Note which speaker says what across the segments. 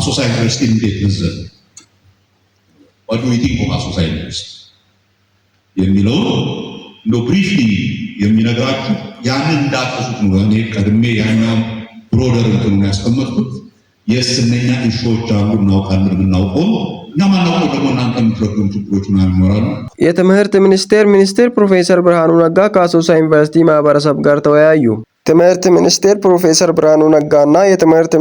Speaker 1: አሶሳ ዩኒቨርሲቲ እንዴት ነዘለ what do you think of አሶሳ ዩኒቨርሲቲ የሚለው ነው ብሪፍሊ የሚነግራችሁ ያንን እንዳትሱት ነው እኔ ቀድሜ ያኛው ብሮደር እንትኑ ያስቀመጥኩት የስነኛ ኢሹዎች አሉ እናውቃለን እናውቀው ያማናውቀው ደግሞ እናንተ የምትረዱን ችግሮች ምናምን ይኖራሉ።
Speaker 2: የትምህርት ሚኒስቴር ፕሮፌሰር ብርሃኑ ነጋ ከአሶሳ ዩኒቨርሲቲ ማህበረሰብ ጋር ተወያዩ። ትምህርት ሚኒስቴር ፕሮፌሰር ብርሃኑ ነጋና የትምህርት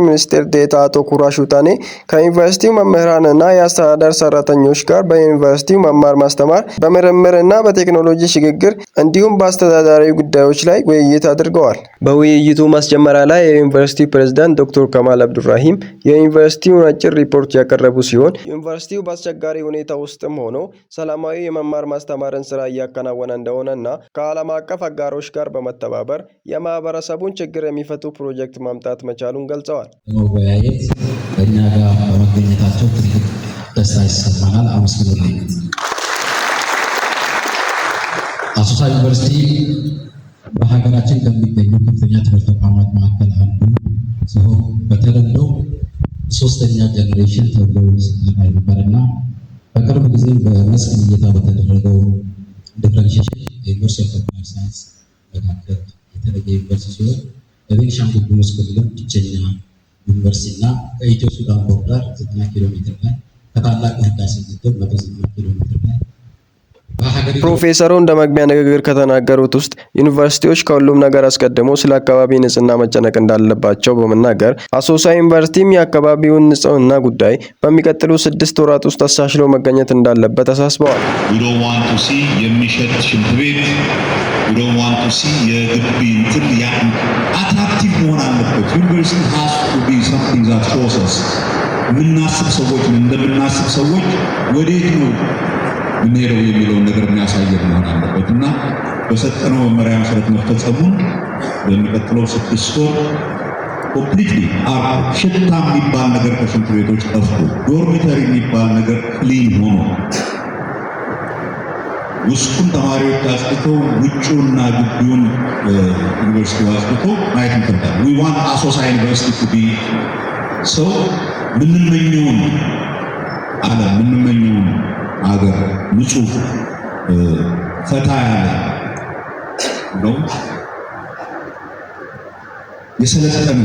Speaker 2: ሚኒስቴር ዴታ አቶ ኩራሽ ውጣኔ ከዩኒቨርሲቲው መምህራንና የአስተዳደር ሰራተኞች ጋር በዩኒቨርሲቲው መማር ማስተማር በምርምርና በቴክኖሎጂ ሽግግር እንዲሁም በአስተዳዳሪ ጉዳዮች ላይ ውይይት አድርገዋል። በውይይቱ ማስጀመሪያ ላይ የዩኒቨርሲቲው ፕሬዝዳንት ዶክተር ከማል አብዱራሂም የዩኒቨርሲቲውን አጭር ሪፖርት ያቀረቡ ሲሆን ዩኒቨርሲቲው በአስቸጋሪ ሁኔታ ውስጥም ሆኖ ሰላማዊ የመማር ማስተማርን ስራ እያከናወነ እንደሆነና ከዓለም አቀፍ አጋሮች ጋር በመተባበር የማህበረሰቡን ችግር የሚፈቱ ፕሮጀክት ማምጣት መቻሉን ገልጸዋል።
Speaker 3: መወያየት በእኛ ጋር በመገኘታቸው ትልቅ ደስታ ይሰማናል። አመስግኑልኝ። አሶሳ ዩኒቨርሲቲ በሀገራችን ከሚገኙ ከፍተኛ ትምህርት ተቋማት መካከል አንዱ ሲሆን በተለምዶ ሶስተኛ ጀነሬሽን ተብሎ ሲጠራ ነበርና በቅርብ ጊዜ በመስክ ልየታ በተደረገው ዲፍረንሺዬሽን የዩኒቨርሲቲ ኦፍ ኮመርስ ሳይንስ መካከል የተለየ ዩኒቨርሲቲ ሲሆን በቤኒሻንጉል ጉሙዝ ክልል ብቸኛ ዩኒቨርሲቲ እና ከኢትዮ ሱዳን ቦርደር 90 ኪሎ ሜትር ላይ ከታላቁ ህዳሴ ግድብ 180 ኪሎ ሜትር ላይ
Speaker 2: ፕሮፌሰሩ እንደ መግቢያ ንግግር ከተናገሩት ውስጥ ዩኒቨርሲቲዎች ከሁሉም ነገር አስቀድሞ ስለ አካባቢ ንጽህና መጨነቅ እንዳለባቸው በመናገር አሶሳ ዩኒቨርሲቲም የአካባቢውን ንጽህና ጉዳይ በሚቀጥሉ 6 ወራት ውስጥ አሻሽሎ መገኘት እንዳለበት አሳስበዋል።
Speaker 1: we don't want to see የሚሸት ሽንት ቤት we don't want to see የግቢ እንትን አትራክቲቭ መሆን አለበት። ዩኒቨርሲቲ has to be something that shows us ምናስብ ሰዎች እንደምናስብ ሰዎች ወዴት ነው ምንሄደው የሚለውን ነገር የሚያሳየን መሆን አለበት እና በሰጠነው መመሪያ መሰረት መፈጸሙን በሚቀጥለው 6 ወር ኮምፕሊትሊ ሽታ የሚባል ነገር ከሽንት ቤቶች ጠፍቶ ዶርሚተሪ የሚባል ነገር ክሊን ሆኖ ውስጡን ተማሪዎች አስጥተው ውጭውና ግቢውን ዩኒቨርሲቲ አስጥተው ማየት እንፈልጋለን። we want አሶሳ ዩኒቨርሲቲ to be so ምንመኘውን አገር ንጹህ ፈታ ያለ ነው የሰለጠነ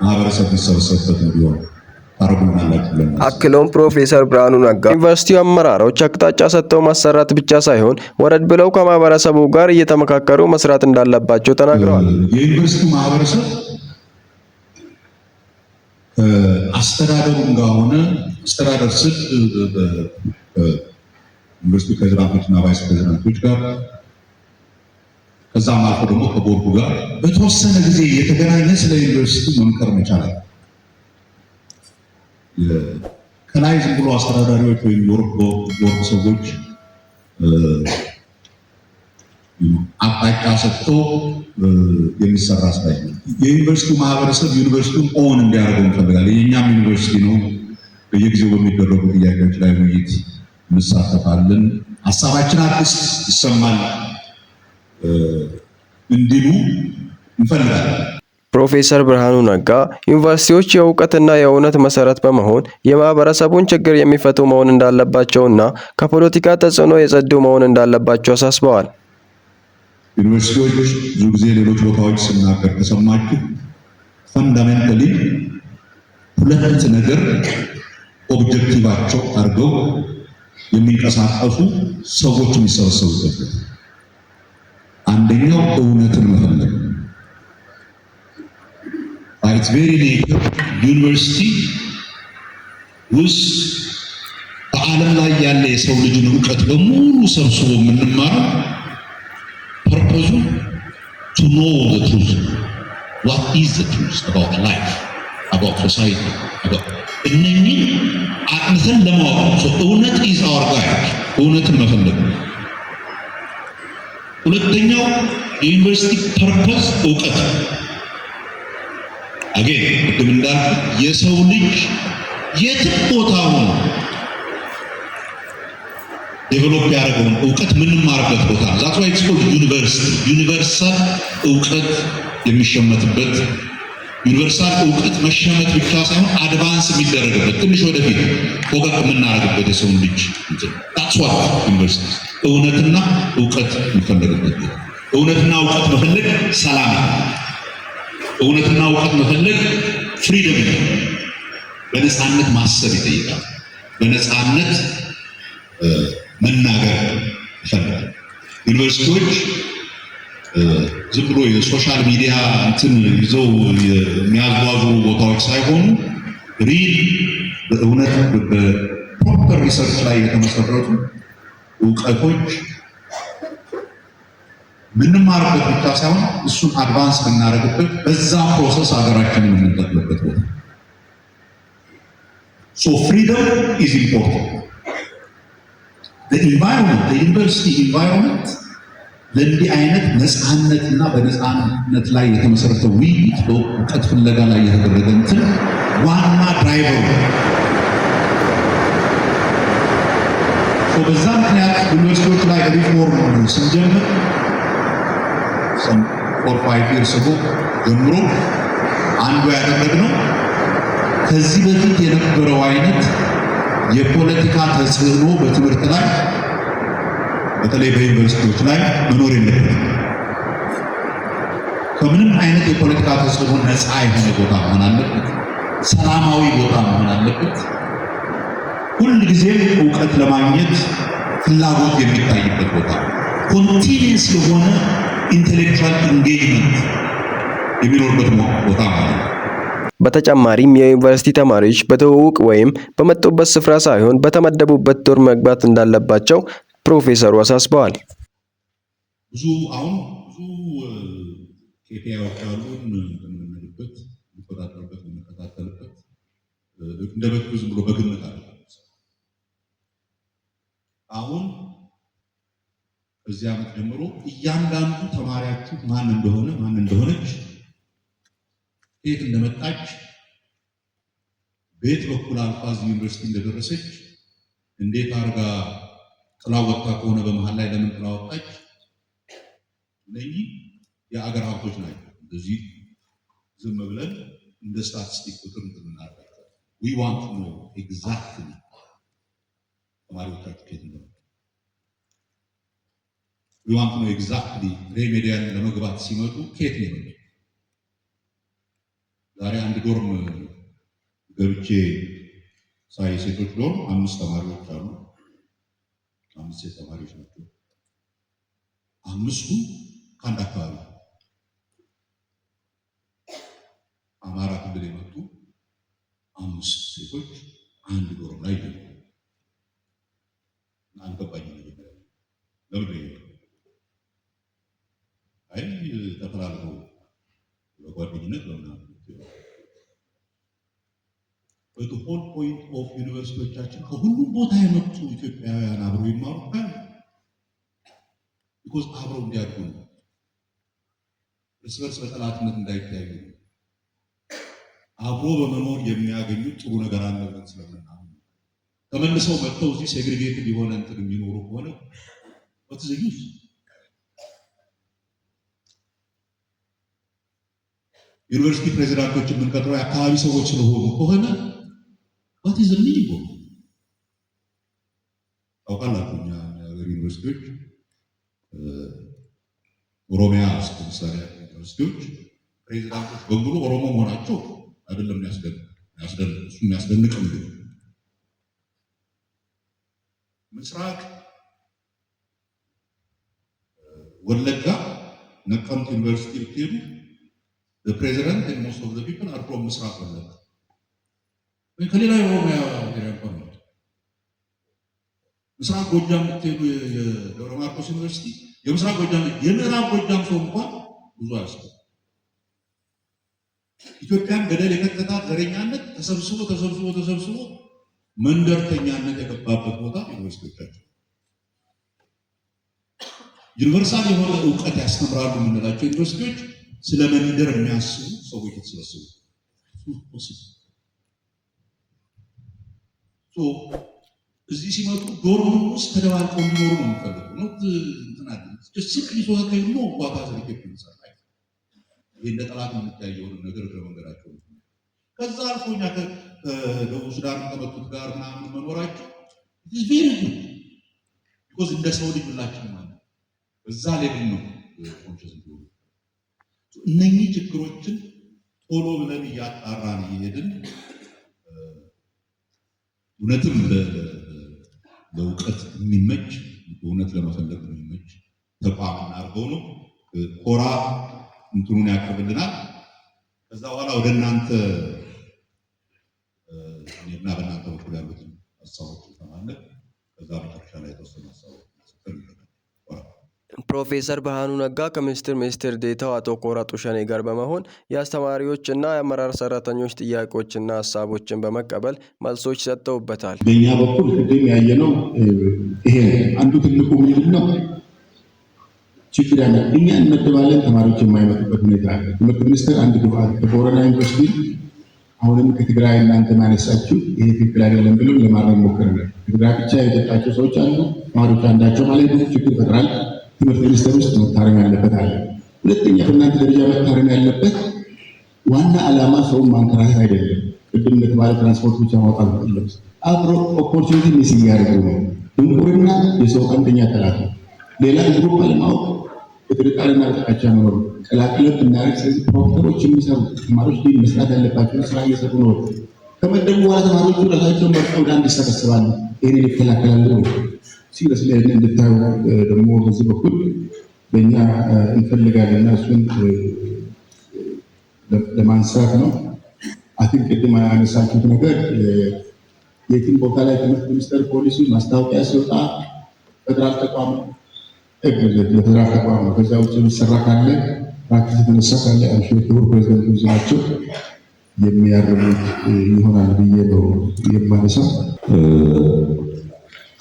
Speaker 1: ማህበረሰብ ይሰበሰብበት ነው ታረጉናላችሁ።
Speaker 2: አክለውም ፕሮፌሰር ብርሃኑ ነጋ ዩኒቨርሲቲው አመራሮች አቅጣጫ ሰጥተው ማሰራት ብቻ ሳይሆን ወረድ ብለው ከማህበረሰቡ ጋር እየተመካከሩ መስራት እንዳለባቸው ተናግረዋል።
Speaker 1: የዩኒቨርሲቲው ማህበረሰብ አስተዳደሩን ጋር ሆነ አስተዳደር ስል ዩኒቨርሲቲ ፕሬዝዳንቶችና ቫይስ ፕሬዝዳንቶች ጋር ከዛም አልፎ ደግሞ ከቦርዱ ጋር በተወሰነ ጊዜ የተገናኘ ስለ ዩኒቨርሲቲ መምከር መቻላል። ከላይ ዝም ብሎ አስተዳዳሪዎች ወይም ቦርድ ሰዎች አቅጣጫ ሰጥቶ የሚሰራ ስራ ነው። የዩኒቨርሲቲው ማህበረሰብ ዩኒቨርሲቲውን ኦን እንዲያደርገው እንፈልጋለን። የኛም ዩኒቨርሲቲ ነው። በየጊዜው በሚደረጉ ጥያቄዎች ላይ ውይይት እንሳተፋለን። ሀሳባችን አዲስ ይሰማል እንዲሉ እንፈልጋለን።
Speaker 2: ፕሮፌሰር ብርሃኑ ነጋ ዩኒቨርሲቲዎች የእውቀትና የእውነት መሰረት በመሆን የማህበረሰቡን ችግር የሚፈቱ መሆን እንዳለባቸውና ከፖለቲካ ተጽዕኖ የጸዱ መሆን እንዳለባቸው አሳስበዋል።
Speaker 1: ዩኒቨርሲቲዎች ብዙ ጊዜ ሌሎች ቦታዎች ሲናገር ከሰማችሁ ፈንዳሜንታሊ ሁለት ነገር ኦብጀክቲቫቸው አድርገው የሚንቀሳቀሱ ሰዎች የሚሰበሰቡበት አንደኛው እውነትን መፈለግ It's very near ዩኒቨርሲቲ ውስጥ በዓለም ላይ ያለ የሰው ልጅን እውቀት በሙሉ ሰብስቦ የምንማረው ፐርፖዙ to know the truth. What is the truth about life, about society, about እነኚህ አጥንተን ለማወቅ እውነት is our guide. እውነትን መፈለግ። ሁለተኛው የዩኒቨርሲቲ ፐርፖዝ እውቀት አገኝ ቅድም እንዳልኩት የሰው ልጅ የትም ቦታ ሆኖ ዴቨሎፕ ያደረገውን እውቀት ምንማርበት ቦታ ነው። ዛት ዋይ ኢትስ ኮልድ ዩኒቨርሲቲ። ዩኒቨርሳል እውቀት የሚሸመትበት ዩኒቨርሳል እውቀት መሸመት ብቻ ሳይሆን አድቫንስ የሚደረግበት ትንሽ ወደፊት ፎቀቅ የምናደርግበት የሰው ልጅ ታስዋት ዩኒቨርሲቲ እውነትና እውቀት የሚፈለግበት እውነትና እውቀት መፈለግ ሰላም ነው። እውነትና እውቀት መፈለግ ፍሪደም ነው። በነፃነት ማሰብ ይጠይቃል። በነፃነት መናገር ይፈልጋል። ዩኒቨርሲቲዎች ዝም ብሎ የሶሻል ሚዲያ እንትን ይዘው የሚያዟዙሩ ቦታዎች ሳይሆኑ ሪል በእውነት በፕሮፐር ሪሰርች ላይ የተመሰረቱ እውቀቶች ምንማርበት ብቻ ሳይሆን እሱን አድቫንስ የምናደርግበት በዛ ፕሮሰስ ሀገራችንን የምንጠቅምበት ቦታ። ሶ ፍሪደም ኢዝ ኢምፖርታንት። የዩኒቨርሲቲ ኢንቫይሮንመንት ለእንዲህ አይነት ነፃነትና በነፃነት ላይ የተመሰረተ ውይይት በእውቀት ፍለጋ ላይ የተደረገ እንትን ዋና ድራይቨሩ በዛ ምክንያት ዩኒቨርሲቲዎች ላይ ሪፎርም ስንጀምር 4-5 years ago ጀምሮ አንዱ ያደረግነው ከዚህ በፊት የነበረው አይነት የፖለቲካ ተጽዕኖ በትምህርት ላይ በተለይ በዩኒቨርሲቲዎች ላይ መኖር የለበትም። ከምንም አይነት የፖለቲካ ተጽዕኖ ነፃ የሆነ ቦታ መሆን አለበት። ሰላማዊ ቦታ መሆን አለበት። ሁልጊዜም እውቀት ለማግኘት ፍላጎት የሚታይበት ቦታ፣ ኮንቲኒየስ የሆነ ኢንቴሌክቹዋል ኢንጌጅመንት የሚኖርበት ቦታ ማለት ነው።
Speaker 2: በተጨማሪም የዩኒቨርሲቲ ተማሪዎች በትውውቅ ወይም በመጡበት ስፍራ ሳይሆን በተመደቡበት ዶር መግባት እንዳለባቸው ፕሮፌሰሩ አሳስበዋል።
Speaker 1: ብዙ ኬፒአይዎች አሉን የምንልበት የምንከታተልበት እንደ በፊቱ ዝም ብሎ በግምት አለ። አሁን ከዚህ ዓመት ጀምሮ እያንዳንዱ ተማሪያችሁ ማን እንደሆነች ከየት እንደመጣች ቤት በኩል አልፋ እዚህ ዩኒቨርሲቲ እንደደረሰች እንዴት አድርጋ ጥላ ወጣ ከሆነ በመሃል ላይ ለምን ጥላ ወጣች፣ እነኚህ የአገር ሀብቶች ናቸው። እንደዚህ ዝም ብለን እንደ ስታቲስቲክ ቁጥር እንድናደርጋለን። we want to know exactly ተማሪዎቻችሁ ከየት እንደመጡ we want to know exactly ሬሜዲያን ለመግባት ሲመጡ ከየት ነው የመጡት። ዛሬ አንድ ዶርም ገብቼ ሳይ ሴቶች ዶርም 5 ተማሪዎች አሉ። 5 ሴት ተማሪዎች ናቸው። 5ቱ ከአንድ አካባቢ አማራ ክልል የመጡ 5 ሴቶች አንድ ዶርም ላይ ይገኛሉ። አልገባኝም ለምን አይ ተፈላልገው በጓደኝነት ለምናምን but the whole point of ዩኒቨርሲቲዎቻችን ከሁሉም ቦታ የመጡ ኢትዮጵያውያን አብረው ይማሩታል። because አብረው እንዲያድጉ ነው። እርስ በርስ በጠላትነት እንዳይተያዩ አብሮ በመኖር የሚያገኙት ጥሩ ነገር አለ ብለን ስለምናምን ተመልሰው መጥተው እዚህ ሴግሪጌትድ የሆነ እንትን የሚኖሩ ከሆነ ወትዘዩስ ዩኒቨርሲቲ ፕሬዚዳንቶች የምንቀጥረው የአካባቢ ሰዎች ስለሆኑ ከሆነ what is the meaning? ታውቃላችሁ እኛ የሀገር ዩኒቨርሲቲዎች ኦሮሚያ ውስጥ ለምሳሌ ዩኒቨርሲቲዎች ፕሬዚዳንቶች በሙሉ ኦሮሞ መሆናቸው አይደለም የሚያስደንቅም። ምስራቅ ወለጋ ነቀምት ዩኒቨርሲቲ ብትሄዱ the president and most of the people are from ምስራቅ ወለጋ ወይ ከሌላ የኦሮሚያ ብሔራዊ እንኳን ነው። ምስራቅ ጎጃም ብትሄዱ የደብረ ማርቆስ ዩኒቨርሲቲ የምስራቅ ጎጃም የምዕራብ ጎጃም ሰው እንኳን ብዙ አያስብ። ኢትዮጵያን ገደል የከተታት ዘረኛነት ተሰብስቦ መንደርተኛነት የገባበት ቦታ ዩኒቨርሲቲዎቻቸው ዩኒቨርሳል የሆነ እውቀት ያስተምራሉ የምንላቸው ዩኒቨርሲቲዎች ስለ መንደር የሚያስቡ ሰዎች የተሰበሰቡ እዚህ ሲመጡ ዶርም ውስጥ ተደባልቀው እንዲኖሩ ነው የሚፈልጉ ነው። እንትን አለ ሲምፕሊ ሶ ከይኑ ዋታ ዘሪኬት ይሰራል እንደ ጠላት የምታየው ነገር መንገራቸው ከዛ አልፎኛ ከደቡብ ሱዳን ከመጡት ጋር ምናምን መኖራቸው ቬሪ ቢኮዝ እንደ ሰው ልጅ ሁላችን ማለት እዛ ሌቭል ነው ኮንሽስ ነው። እነኚህ ችግሮችን ቶሎ ብለን እያጣራን እየሄድን እውነትም ለእውቀት የሚመች እውነት ለመፈለግ የሚመች ተቋም እናድርገው ነው። ኮራ እንትኑን ያቀርብልናል። ከዛ በኋላ ወደ እናንተ እና በእናንተ በኩል ያሉትን ሀሳቦች ተማለት ከዛ መጨረሻ ላይ የተወሰኑ ሀሳቦች
Speaker 2: ፕሮፌሰር ብርሃኑ ነጋ ከሚኒስትር ዴኤታው አቶ ኮራ ጡሸኔ ጋር በመሆን የአስተማሪዎች እና የአመራር ሰራተኞች ጥያቄዎችና ሀሳቦችን በመቀበል መልሶች ሰጥተውበታል።
Speaker 4: በእኛ በኩል ቅድም ያየነው ይሄ አንዱ ትልቁ ምንድን ነው ችግር ያለ እኛ እንመደባለን፣ ተማሪዎች የማይመጡበት ሁኔታ አለ። ትምህርት ሚኒስቴር አንድ ግብአት ከቦረና ዩኒቨርሲቲ አሁንም ከትግራይ እናንተ ማነሳችሁ ይሄ ትክክል አይደለም ብሎ ለማድረግ ሞክረናል። ትግራይ ብቻ የጠጣቸው ሰዎች አሉ፣ ተማሪዎች አንዳቸው ማለት ነው ችግር ይፈጥራል። ትምህርት ሚኒስቴር ውስጥ መታረም ያለበት አለ። ሁለተኛ በእናንተ ደረጃ መታረም ያለበት ዋና ዓላማ ሰውን ማንከራተት አይደለም። ቅድም እንደተባለ ትራንስፖርት ብቻ ማውጣት አይደለም። አብሮ ኦፖርቹኒቲ ሚስ እያደረጉ ነው። ድንቁርና የሰው አንደኛ ጠላት ነው። ሌላ ግሩፕ አለማወቅ በጥርጣሬና በጥላቻ መኖር ቀላቅለት እናደርግ። ስለዚህ ፕሮፌሰሮች የሚሰሩ ተማሪዎች ግን መስራት ያለባቸው ስራ እየሰሩ ነው። ከመደቡ በኋላ ተማሪዎቹ ራሳቸውን መርጠው ወደ አንድ ይሰበስባሉ። ይህንን ይከላከላሉ። ሲሪየስ ላይ እንድታዩ ደግሞ በዚህ በኩል በእኛ እንፈልጋለንና እሱን ለማንሳት ነው። አትን ቅድም ያነሳችሁት ነገር የትም ቦታ ላይ ትምህርት ሚኒስቴር ፖሊሲ ማስታወቂያ ሲወጣ ፌደራል ተቋም ለፌደራል ተቋም ነው። ከዛ ውጭ የሚሰራ ካለ ፕራክቲስ የተነሳ ካለ ክቡር ፕሬዚደንት ብዙ ናቸው የሚያርሙት ይሆናል ብዬ ነው የማነሳው።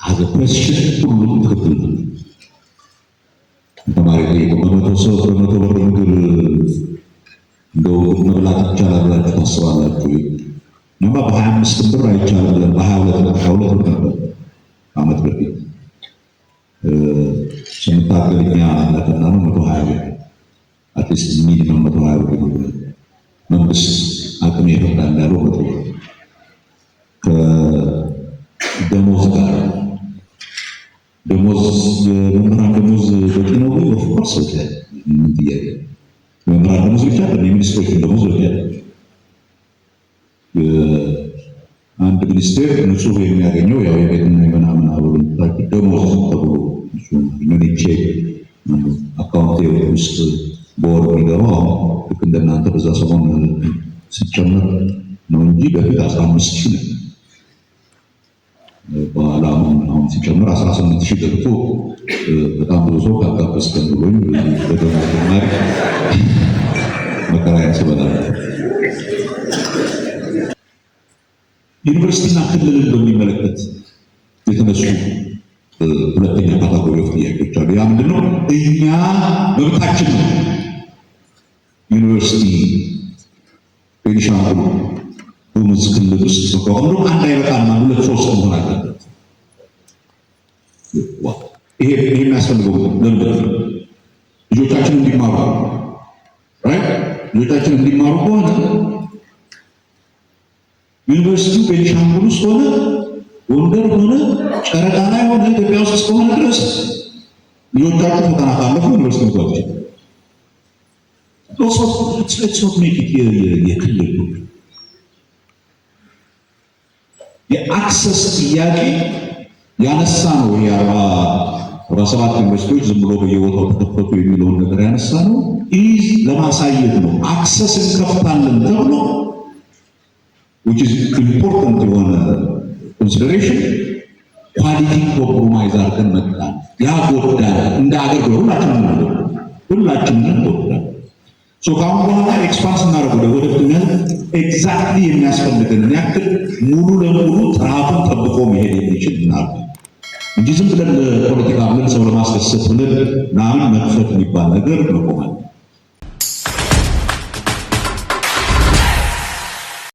Speaker 3: ሀዘ ፕሬስሽን ሁሉም ትክክል ነው። ተማሪ በመቶ ሰው በመቶ ብር ምግብ እንደው መብላት ይቻላል ብላችሁ ታስባላችሁ? እኛማ በ25 ብር አይቻልም ብለን በ22 ብር ነበር ዓመት በፊት ስንታገል እኛ ያለፈና ነው 120 ብር አትሊስት ሚኒመም 120 ብር ነው። መንግስት አቅም ይፈቅዳል ያለው መቶ ከደሞዝ ጋር ደሞዝ የመምህራን ደሞዝ በቂ ነው ወይ? ኦፍኮርስ በቂ ምን ጥያቄ የመምህራን ደሞዝ ብቻ አይደለም፣ የሚኒስትሮች ደሞዝ በቂ አይደለም። አንድ ሚኒስቴር ንጹህ የሚያገኘው ያው የቤትና የምናምን አበሎች ደሞዝ ተብሎ ዩኒቼ አካውንቴ ውስጥ በወር የሚገባው ልክ እንደናንተ በዛ ሰሞን ሲጨመር ነው እንጂ በፊት 15,000 ነው። በኋላ አሁን ሲጨምር 18,000 ገብቶ በጣም ብዙ ሰው ካጋበስከን ብሎኝ በተማሪ መከራ ያስበላል። ዩኒቨርሲቲና ክልልን በሚመለከት የተነሱ ሁለተኛ ካታጎሪ ጥያቄዎች አሉ። ያ ምንድነው? እኛ መብታችን ነው ዩኒቨርሲቲ ቤኒሻንጉል ጉሙዝ ክልል ውስጥ ከሆነ አንድ አይበቃም፣ ሁለት ሶስት መሆን አለበት። ይሄ የሚያስፈልገው ለምንድን ነው? ልጆቻችን እንዲማሩ ራይት ልጆቻችን እንዲማሩ ከሆነ ዩኒቨርሲቲው ቤኒሻንጉል ውስጥ ሆነ ጎንደር ሆነ ጨረቃ ላይ ሆነ ኢትዮጵያ ውስጥ እስከሆነ ድረስ ልጆቻችሁ ፈተና ካለፉ ዩኒቨርሲቲ ጓቸው የክልል የአክሰስ ጥያቄ ያነሳ ነው። የ47 ዩኒቨርሲቲዎች ዝም ብሎ በየቦታው ተከፈቱ የሚለውን ነገር ያነሳ ነው ኢዝ ለማሳየት ነው። አክሰስ እንከፍታለን ተብሎ which is important የሆነ ኮንሲደሬሽን ኳሊቲ ኮምፕሮማይዝ አድርገን መጣን። ያ ጎዳን እንደ አገር ሁላችንም ጎዳን። ከአሁን በኋላ ኤክስፓንስ እናደርገው ወደፊት ኤግዛክትሊ የሚያስፈልገን ያክል ሙሉ ለሙሉ ጥራቱን ጠብቆ መሄድ የሚችል እናድርግ እንጂ ዝም ብለን ፖለቲካ ብለን ሰው ለማስደሰት ብለን ምናምን መክፈት የሚባል ነገር መቆማል።